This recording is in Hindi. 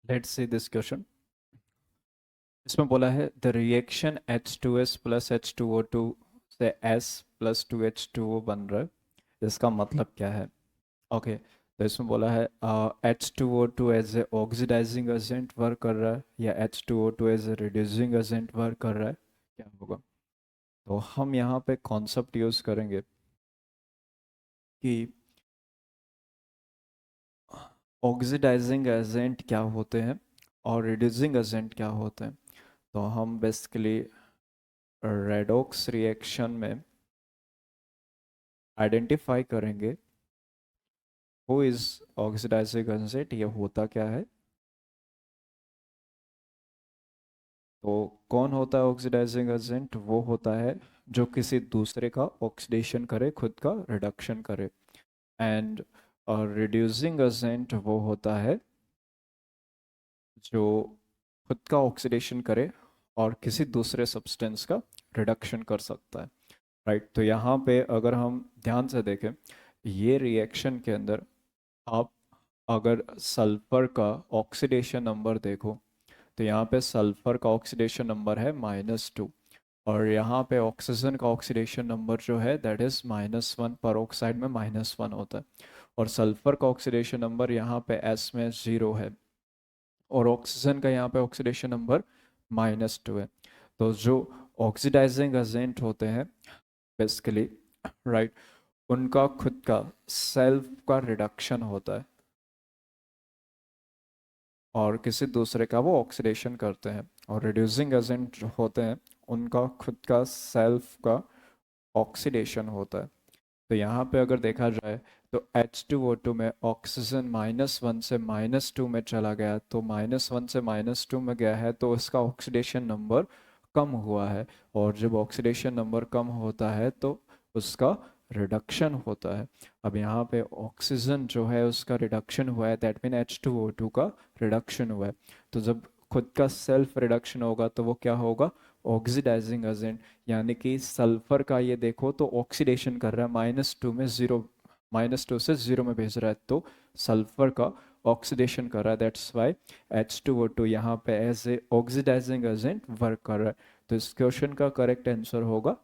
Let's see this question. इसमें बोला है the reaction H2S plus H2O2 से S प्लस 2H2O बन रहा है, इसका मतलब क्या है? ओके, तो इसमें बोला है H2O2 as a oxidizing agent work कर रहा है या H2O2 as a reducing agent work कर रहा है, क्या होगा? तो हम यहाँ पे कॉन्सेप्ट यूज़ करेंगे कि ऑक्सीडाइजिंग एजेंट क्या होते हैं और रिड्यूसिंग एजेंट क्या होते हैं। तो हम बेसिकली रेडॉक्स रिएक्शन में आइडेंटिफाई करेंगे हु इज ऑक्सीडाइजिंग एजेंट, ये होता क्या है। तो कौन होता है ऑक्सीडाइजिंग एजेंट? वो होता है जो किसी दूसरे का ऑक्सीडेशन करे, खुद का रिडक्शन करे। एंड रिड्यूसिंग एजेंट वो होता है जो खुद का ऑक्सीडेशन करे और किसी दूसरे सब्सटेंस का रिडक्शन कर सकता है। राइट, तो यहाँ पे अगर हम ध्यान से देखें ये रिएक्शन के अंदर, आप अगर सल्फर का ऑक्सीडेशन नंबर देखो तो यहाँ पे सल्फर का ऑक्सीडेशन नंबर है -2, और यहाँ पे ऑक्सीजन का ऑक्सीडेशन नंबर जो है दैट इज़ -1, पर ऑक्साइड में -1 होता है। और सल्फर का ऑक्सीडेशन नंबर यहाँ पे S में 0 है और ऑक्सीजन का यहाँ पे ऑक्सीडेशन नंबर -2 है। तो जो ऑक्सीडाइजिंग एजेंट होते हैं बेसिकली, राइट, उनका खुद का सेल्फ का रिडक्शन होता है और किसी दूसरे का वो ऑक्सीडेशन करते हैं। और रिड्यूसिंग एजेंट जो होते हैं उनका खुद का सेल्फ का ऑक्सीडेशन होता है। तो यहाँ पे अगर देखा जाए तो H2O2 में ऑक्सीजन -1 से -2 में चला गया, तो -1 से -2 में गया है तो उसका ऑक्सीडेशन नंबर कम हुआ है। और जब ऑक्सीडेशन नंबर कम होता है तो उसका रिडक्शन होता है। अब यहाँ पे ऑक्सीजन जो है उसका रिडक्शन हुआ है, दैट मीन H2O2 का रिडक्शन हुआ है। तो जब खुद का सेल्फ रिडक्शन होगा तो वो क्या होगा? Oxidizing agent. यानी कि सल्फर का ये देखो तो ऑक्सीडेशन कर रहा है -2 में 0, -2 से 0 में भेज रहा है, तो सल्फर का ऑक्सीडेशन कर रहा है, दैट्स वाई H2O2 यहाँ पे as a oxidizing agent work कर रहा है। तो इस क्वेश्चन का करेक्ट आंसर होगा